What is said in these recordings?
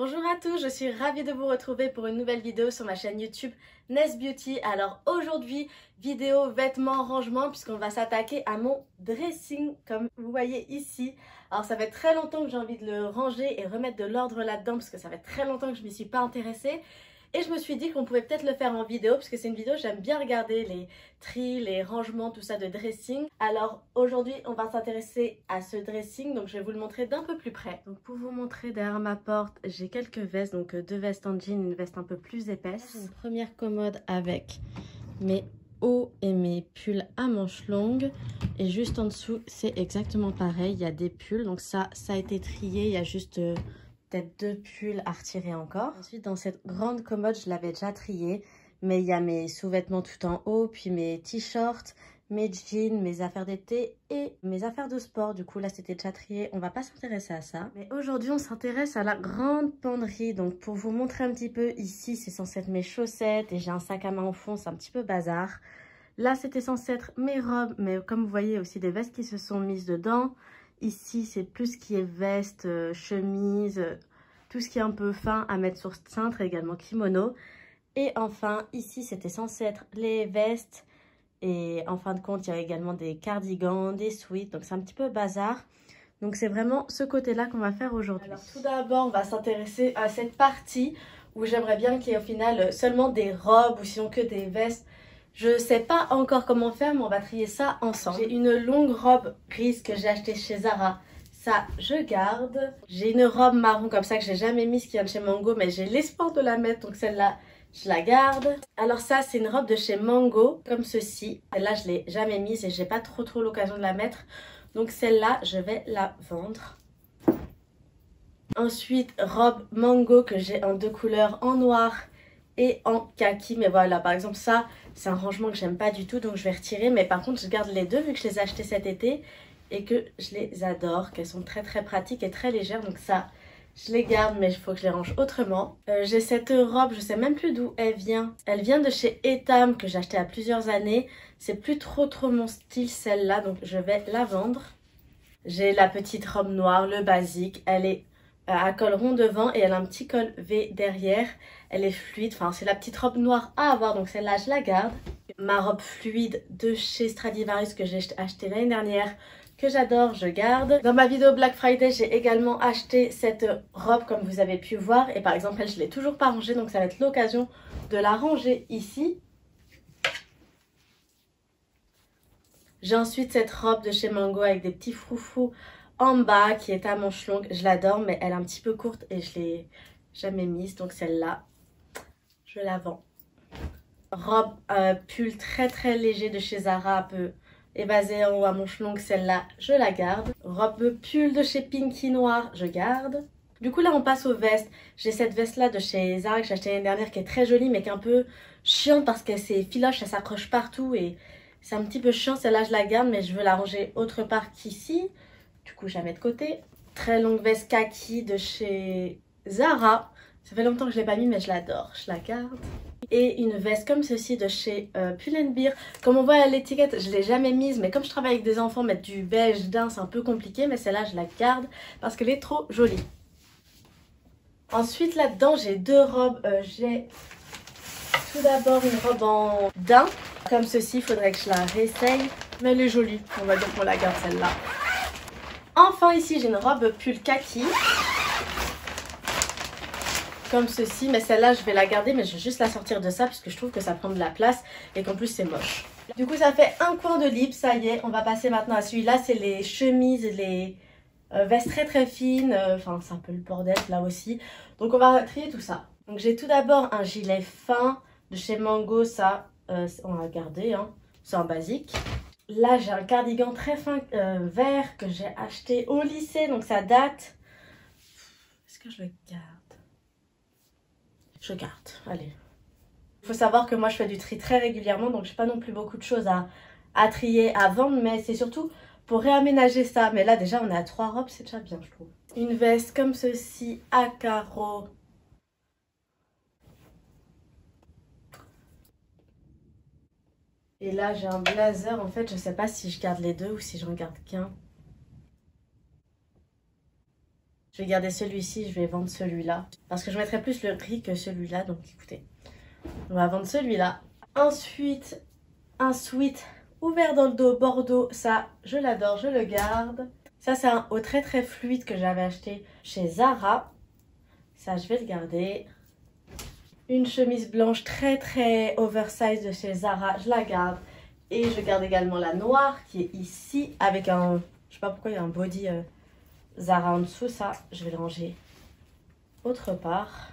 Bonjour à tous, je suis ravie de vous retrouver pour une nouvelle vidéo sur ma chaîne YouTube Ness Beauty. Alors aujourd'hui, vidéo vêtements rangement puisqu'on va s'attaquer à mon dressing comme vous voyez ici. Alors ça fait très longtemps que j'ai envie de le ranger et remettre de l'ordre là-dedans parce que ça fait très longtemps que je m'y suis pas intéressée. Et je me suis dit qu'on pouvait peut-être le faire en vidéo parce que c'est une vidéo, j'aime bien regarder les tris, les rangements, tout ça de dressing. Alors aujourd'hui, on va s'intéresser à ce dressing, donc je vais vous le montrer d'un peu plus près. Donc pour vous montrer derrière ma porte, j'ai quelques vestes, donc deux vestes en jean, une veste un peu plus épaisse. Une première commode avec mes hauts et mes pulls à manches longues. Et juste en dessous, c'est exactement pareil, il y a des pulls, donc ça a été trié, il y a juste... peut-être deux pulls à retirer encore. Ensuite, dans cette grande commode, je l'avais déjà triée. Mais il y a mes sous-vêtements tout en haut, puis mes t-shirts, mes jeans, mes affaires d'été et mes affaires de sport. Du coup, là, c'était déjà trié. On va pas s'intéresser à ça. Mais aujourd'hui, on s'intéresse à la grande penderie. Donc, pour vous montrer un petit peu, ici, c'est censé être mes chaussettes. Et j'ai un sac à main au fond, c'est un petit peu bazar. Là, c'était censé être mes robes. Mais comme vous voyez, aussi des vestes qui se sont mises dedans. Ici, c'est plus ce qui est veste, chemise, tout ce qui est un peu fin à mettre sur cintre, également kimono. Et enfin, ici, c'était censé être les vestes. Et en fin de compte, il y a également des cardigans, des sweats. Donc, c'est un petit peu bazar. Donc, c'est vraiment ce côté-là qu'on va faire aujourd'hui. Alors, tout d'abord, on va s'intéresser à cette partie où j'aimerais bien qu'il y ait au final seulement des robes ou sinon que des vestes. Je sais pas encore comment faire, mais on va trier ça ensemble. J'ai une longue robe grise que j'ai achetée chez Zara. Ça, je garde. J'ai une robe marron comme ça que j'ai jamais mise qui vient de chez Mango, mais j'ai l'espoir de la mettre, donc celle-là, je la garde. Alors ça, c'est une robe de chez Mango, comme ceci. Celle-là, je l'ai jamais mise et j'ai pas trop l'occasion de la mettre. Donc celle-là, je vais la vendre. Ensuite, robe Mango que j'ai en deux couleurs, en noir et en kaki. Mais voilà, par exemple ça, c'est un rangement que j'aime pas du tout, donc je vais retirer. Mais par contre, je garde les deux vu que je les ai achetés cet été et que je les adore, qu'elles sont très pratiques et très légères. Donc ça, je les garde, mais il faut que je les range autrement. J'ai cette robe, je sais même plus d'où elle vient. Elle vient de chez Etam, que j'ai acheté il y a plusieurs années. C'est plus trop mon style celle-là, donc je vais la vendre. J'ai la petite robe noire, le basique. Elle est à col rond devant et elle a un petit col V derrière. Elle est fluide, enfin c'est la petite robe noire à avoir, donc celle-là je la garde. Ma robe fluide de chez Stradivarius que j'ai acheté l'année dernière, que j'adore, je garde. Dans ma vidéo Black Friday, j'ai également acheté cette robe comme vous avez pu voir. Et par exemple, elle, je ne l'ai toujours pas rangée, donc ça va être l'occasion de la ranger ici. J'ai ensuite cette robe de chez Mango avec des petits froufrous en bas qui est à manches longues. Je l'adore, mais elle est un petit peu courte et je ne l'ai jamais mise. Donc celle-là, je la vends. Robe pull très léger de chez Zara, un peu évasée en haut à manches longues, celle-là, je la garde. Robe pull de chez Pinky noir, je garde. Du coup, là, on passe aux vestes. J'ai cette veste-là de chez Zara que j'ai achetée l'année dernière qui est très jolie, mais qui est un peu chiante parce qu'elle c'est filoche, ça s'accroche partout et c'est un petit peu chiant. Celle-là, je la garde, mais je veux la ranger autre part qu'ici. Du coup, je la mets de côté. Très longue veste kaki de chez Zara. Ça fait longtemps que je ne l'ai pas mis, mais je l'adore. Je la garde. Et une veste comme ceci de chez Pull&Bear. Comme on voit à l'étiquette, je ne l'ai jamais mise, mais comme je travaille avec des enfants, mettre du beige d'un, c'est un peu compliqué. Mais celle-là, je la garde parce qu'elle est trop jolie. Ensuite, là-dedans, j'ai deux robes. J'ai tout d'abord une robe en daim. Comme ceci, il faudrait que je la réessaye. Mais elle est jolie, on va dire qu'on la garde celle-là. Enfin, ici, j'ai une robe pull kaki. Comme ceci, mais celle-là je vais la garder, mais je vais juste la sortir de ça parce que je trouve que ça prend de la place et qu'en plus c'est moche. Du coup ça fait un coin de lip, ça y est, on va passer maintenant à celui-là, c'est les chemises, les vestes très fines, enfin c'est un peu le bordel là aussi. Donc on va trier tout ça. Donc j'ai tout d'abord un gilet fin de chez Mango, ça on va garder, hein. C'est un basique. Là j'ai un cardigan très fin vert que j'ai acheté au lycée, donc ça date. Est-ce que je le garde? Je garde, allez. Il faut savoir que moi je fais du tri très régulièrement, donc j'ai pas non plus beaucoup de choses à trier, à vendre, mais c'est surtout pour réaménager ça. Mais là déjà on est à 3 robes, c'est déjà bien je trouve. Une veste comme ceci à carreaux. Et là j'ai un blazer, en fait je sais pas si je garde les deux ou si j'en garde qu'un. Je Je vais garder celui-ci, je vais vendre celui-là. Parce que je mettrai plus le prix que celui-là, donc écoutez. On va vendre celui-là. Ensuite, un sweat ouvert dans le dos bordeaux. Ça, je l'adore, je le garde. Ça, c'est un haut très très fluide que j'avais acheté chez Zara. Ça, je vais le garder. Une chemise blanche très très oversize de chez Zara, je la garde. Et je garde également la noire qui est ici avec un... Je sais pas pourquoi il y a un body Zara en dessous. Ça, je vais le ranger autre part.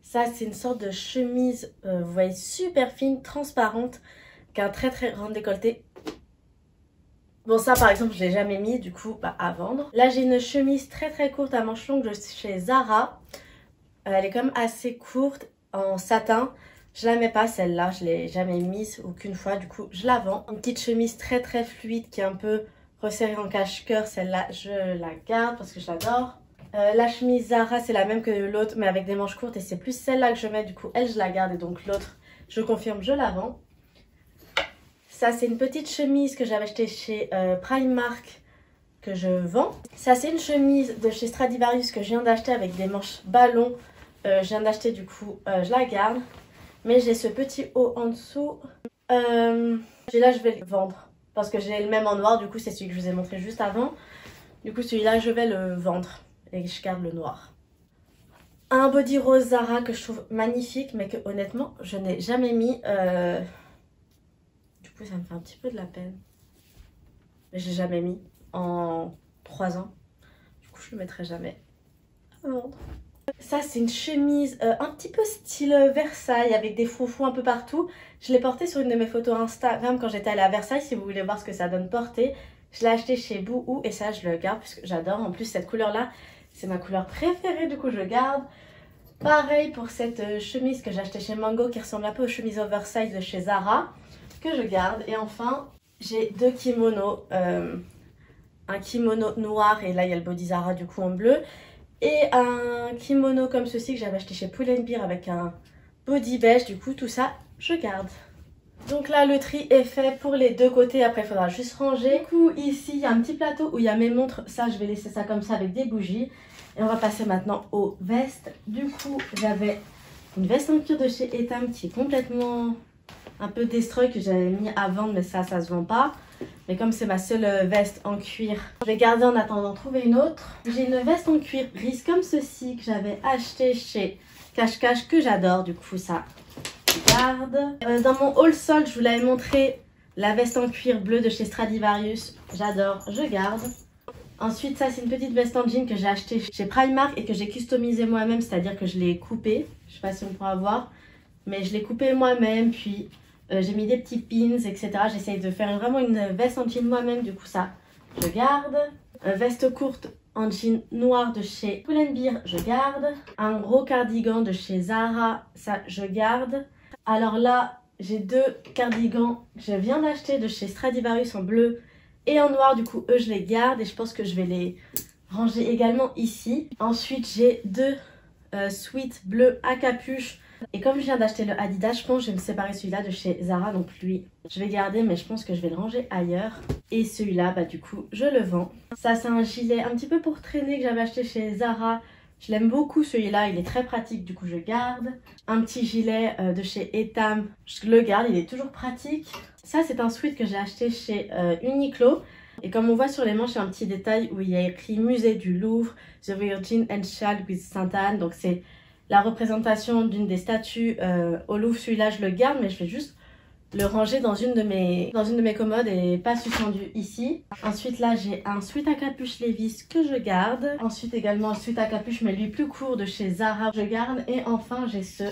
Ça, c'est une sorte de chemise, vous voyez, super fine, transparente, qui a un très très grand décolleté. Bon, ça par exemple, je l'ai jamais mis, du coup, bah, à vendre. Là, j'ai une chemise très très courte à manches longues de chez Zara. Elle est quand même assez courte, en satin. Je la mets pas celle-là, je l'ai jamais mise aucune fois, du coup je la vends. Une petite chemise très très fluide qui est un peu resserrée en cache-cœur, celle-là je la garde parce que je l'adore. La chemise Zara c'est la même que l'autre mais avec des manches courtes et c'est plus celle-là que je mets, du coup elle je la garde et donc l'autre je confirme je la vends. Ça c'est une petite chemise que j'avais achetée chez Primark que je vends. Ça c'est une chemise de chez Stradivarius que je viens d'acheter avec des manches ballon. Je viens d'acheter du coup je la garde. Mais j'ai ce petit haut en dessous. Et là, je vais le vendre. Parce que j'ai le même en noir. Du coup, c'est celui que je vous ai montré juste avant. Du coup, celui-là, je vais le vendre. Et je garde le noir. Un body rose Zara que je trouve magnifique. Mais que honnêtement, je n'ai jamais mis. Du coup, ça me fait un petit peu de la peine. Mais j'ai jamais mis en 3 ans. Du coup, je le mettrai jamais à vendre. Ça c'est une chemise un petit peu style Versailles avec des froufrous un peu partout. Je l'ai portée sur une de mes photos Instagram quand j'étais allée à Versailles si vous voulez voir ce que ça donne portée. Je l'ai acheté chez Boohoo et ça je le garde parce que j'adore. En plus cette couleur là c'est ma couleur préférée, du coup je le garde. Pareil pour cette chemise que j'ai achetée chez Mango qui ressemble un peu aux chemises oversize de chez Zara que je garde. Et enfin j'ai deux kimonos. Un kimono noir et là il y a le body Zara du coup en bleu. Et un kimono comme ceci que j'avais acheté chez Pull&Bear avec un body beige. Du coup, tout ça, je garde. Donc là, le tri est fait pour les deux côtés. Après, il faudra juste ranger. Du coup, ici, il y a un petit plateau où il y a mes montres. Ça, je vais laisser ça comme ça avec des bougies. Et on va passer maintenant aux vestes. Du coup, j'avais une veste en cuir de chez Etam qui est complètement un peu destroy que j'avais mis à vendre. Mais ça se vend pas. Mais comme c'est ma seule veste en cuir, je vais garder en attendant de trouver une autre. J'ai une veste en cuir grise comme ceci que j'avais acheté chez Cache Cache que j'adore. Du coup ça, je garde. Dans mon haul sol, je vous l'avais montré la veste en cuir bleu de chez Stradivarius. J'adore, je garde. Ensuite ça c'est une petite veste en jean que j'ai achetée chez Primark et que j'ai customisée moi-même. C'est-à-dire que je l'ai coupée. Je sais pas si on pourra voir. Mais je l'ai coupée moi-même puis... j'ai mis des petits pins, etc. J'essaye de faire vraiment une veste en jean moi-même. Du coup, ça, je garde. Veste courte en jean noir de chez Pull&Bear, je garde. Un gros cardigan de chez Zara, ça, je garde. Alors là, j'ai deux cardigans que je viens d'acheter de chez Stradivarius en bleu et en noir. Du coup, eux, je les garde et je pense que je vais les ranger également ici. Ensuite, j'ai deux sweats bleus à capuche. Et comme je viens d'acheter le Adidas, je pense que je vais me séparer celui-là de chez Zara. Donc lui, je vais garder, mais je pense que je vais le ranger ailleurs. Et celui-là, bah du coup, je le vends. Ça, c'est un gilet un petit peu pour traîner que j'avais acheté chez Zara. Je l'aime beaucoup celui-là, il est très pratique, du coup je garde. Un petit gilet de chez Etam, je le garde, il est toujours pratique. Ça, c'est un sweat que j'ai acheté chez Uniqlo. Et comme on voit sur les manches, il y a un petit détail où il y a écrit Musée du Louvre, The Virgin and Child with Sainte-Anne. Donc c'est la représentation d'une des statues au Louvre. Celui-là, je le garde, mais je vais juste le ranger dans une de mes commodes et pas suspendu ici. Ensuite, là, j'ai un sweat à capuche Levi's que je garde. Ensuite, également un sweat à capuche, mais lui plus court de chez Zara, je garde. Et enfin, j'ai ce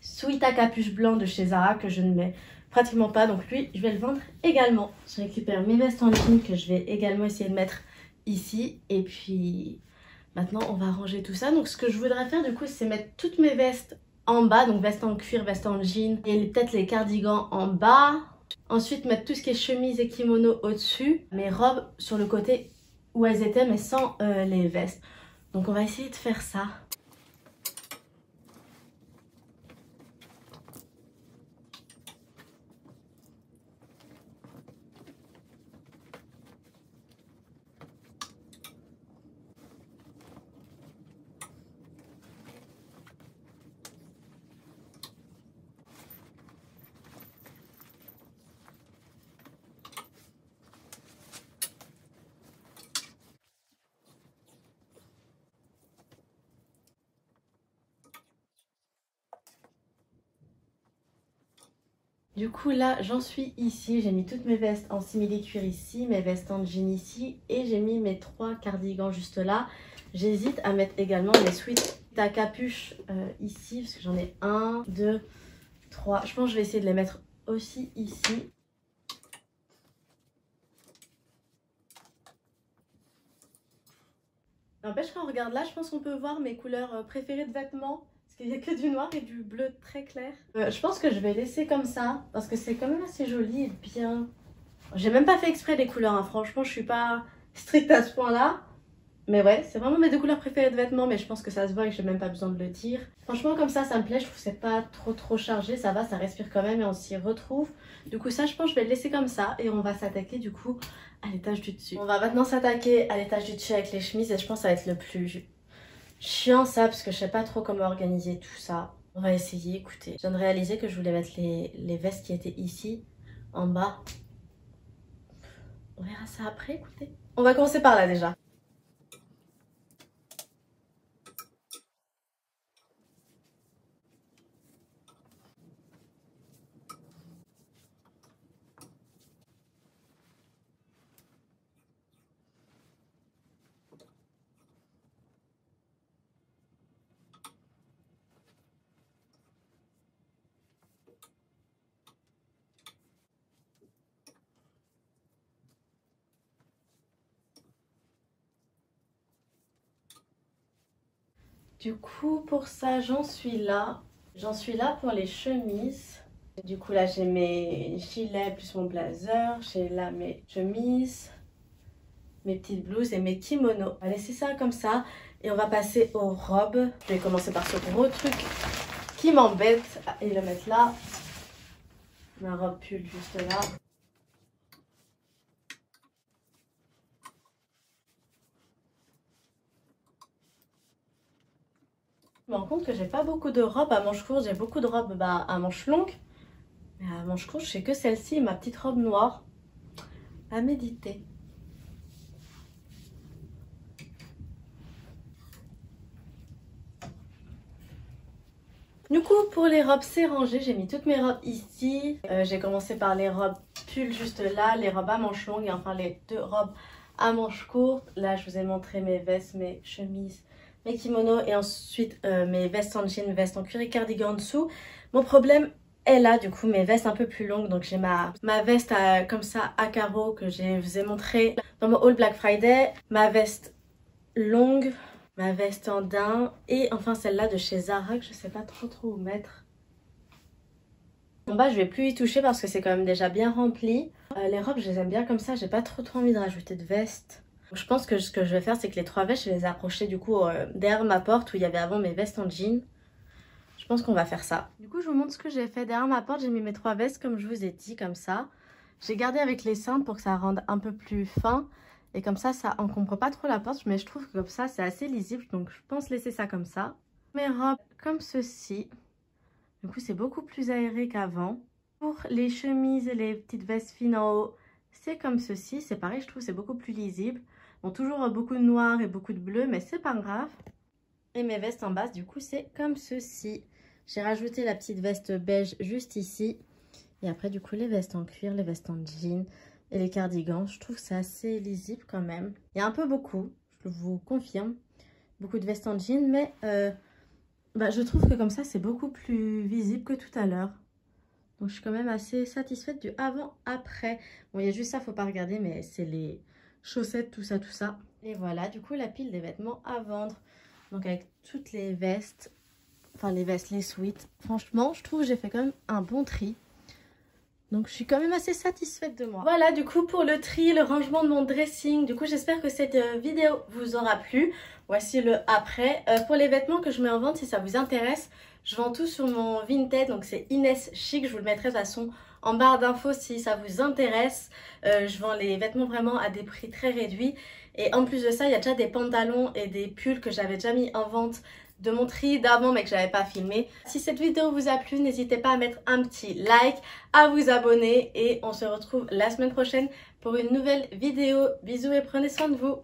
sweat à capuche blanc de chez Zara que je ne mets pratiquement pas. Donc lui, je vais le vendre également. Je récupère mes vestes en jean que je vais également essayer de mettre ici. Et puis... maintenant, on va ranger tout ça. Donc, ce que je voudrais faire, du coup, c'est mettre toutes mes vestes en bas. Donc, veste en cuir, veste en jean et peut-être les cardigans en bas. Ensuite, mettre tout ce qui est chemise et kimono au-dessus. Mes robes sur le côté où elles étaient, mais sans les vestes. Donc, on va essayer de faire ça. Du coup là j'en suis ici, j'ai mis toutes mes vestes en simili-cuir ici, mes vestes en jean ici et j'ai mis mes 3 cardigans juste là. J'hésite à mettre également mes sweats à capuche ici parce que j'en ai 1, 2, 3. Je pense que je vais essayer de les mettre aussi ici. N'empêche quand on regarde là, je pense qu'on peut voir mes couleurs préférées de vêtements. Parce qu'il n'y a que du noir et du bleu très clair. Je pense que je vais laisser comme ça. Parce que c'est quand même assez joli et bien. J'ai même pas fait exprès des couleurs. Hein. Franchement, je suis pas stricte à ce point-là. Mais ouais, c'est vraiment mes 2 couleurs préférées de vêtements. Mais je pense que ça se voit et que j'ai même pas besoin de le dire. Franchement, comme ça me plaît. Je trouve que c'est pas trop chargé. Ça va, ça respire quand même et on s'y retrouve. Du coup, ça, je pense que je vais le laisser comme ça. Et on va s'attaquer du coup à l'étage du dessus. On va maintenant s'attaquer à l'étage du dessus avec les chemises. Et je pense que ça va être le plus chiant ça parce que je sais pas trop comment organiser tout ça. On va essayer, écoutez. Je viens de réaliser que je voulais mettre les vestes qui étaient ici, en bas. On verra ça après, écoutez. On va commencer par là déjà. Du coup, pour ça, j'en suis là. J'en suis là pour les chemises. Du coup, là, j'ai mes gilets plus mon blazer. J'ai là mes chemises, mes petites blouses et mes kimonos. On va laisser ça comme ça et on va passer aux robes. Je vais commencer par ce gros truc qui m'embête et le mettre là. Ma robe pull juste là. Je me rends compte que j'ai pas beaucoup de robes à manches courtes. J'ai beaucoup de robes à manches longues. Mais à manches courtes, je sais que celle-ci, ma petite robe noire. À méditer. Du coup, pour les robes, c'est rangé. J'ai mis toutes mes robes ici. J'ai commencé par les robes pull juste là, les robes à manches longues et enfin les 2 robes à manches courtes. Là, je vous ai montré mes vestes, mes chemises, mes kimonos et ensuite mes vestes en jean, vestes en cuir et cardigan en dessous. Mon problème est là, du coup, mes vestes un peu plus longues. Donc, j'ai ma veste comme ça à carreaux que je vous ai montré dans mon haul Black Friday. Ma veste longue. Ma veste en daim et enfin celle-là de chez Zara que je sais pas trop où mettre. En bas je vais plus y toucher parce que c'est quand même déjà bien rempli. Les robes je les aime bien comme ça, j'ai pas trop envie de rajouter de vestes. Donc, je pense que ce que je vais faire c'est que les 3 vestes je vais les accrocher du coup derrière ma porte où il y avait avant mes vestes en jean. Je pense qu'on va faire ça. Du coup je vous montre ce que j'ai fait derrière ma porte, j'ai mis mes 3 vestes comme je vous ai dit comme ça. J'ai gardé avec les cintres pour que ça rende un peu plus fin. Et comme ça encombre pas trop la porte. Mais je trouve que comme ça, c'est assez lisible. Donc, je pense laisser ça comme ça. Mes robes comme ceci. Du coup, c'est beaucoup plus aéré qu'avant. Pour les chemises et les petites vestes fines en haut, c'est comme ceci. C'est pareil, je trouve c'est beaucoup plus lisible. Bon, toujours beaucoup de noir et beaucoup de bleu, mais c'est pas grave. Et mes vestes en bas, du coup, c'est comme ceci. J'ai rajouté la petite veste beige juste ici. Et après, du coup, les vestes en cuir, les vestes en jean et les cardigans. Je trouve que c'est assez lisible quand même. Il y a un peu beaucoup, je vous confirme. Beaucoup de vestes en jean, mais je trouve que comme ça, c'est beaucoup plus visible que tout à l'heure. Donc, je suis quand même assez satisfaite du avant-après. Bon, il y a juste ça, faut pas regarder, mais c'est les chaussettes, tout ça, tout ça. Et voilà, du coup, la pile des vêtements à vendre. Donc, avec toutes les vestes, enfin les vestes, les sweats. Franchement, je trouve que j'ai fait quand même un bon tri. Donc, je suis quand même assez satisfaite de moi. Voilà, du coup, pour le tri, le rangement de mon dressing. Du coup, j'espère que cette vidéo vous aura plu. Voici le après. Pour les vêtements que je mets en vente, si ça vous intéresse, je vends tout sur mon Vinted. Donc, c'est Inès Chic. Je vous le mettrai de toute façon en barre d'infos si ça vous intéresse. Je vends les vêtements vraiment à des prix très réduits. Et en plus de ça, il y a déjà des pantalons et des pulls que j'avais déjà mis en vente de mon tri d'avant mais que j'avais pas filmé. Si cette vidéo vous a plu, n'hésitez pas à mettre un petit like, à vous abonner et on se retrouve la semaine prochaine pour une nouvelle vidéo. Bisous et prenez soin de vous.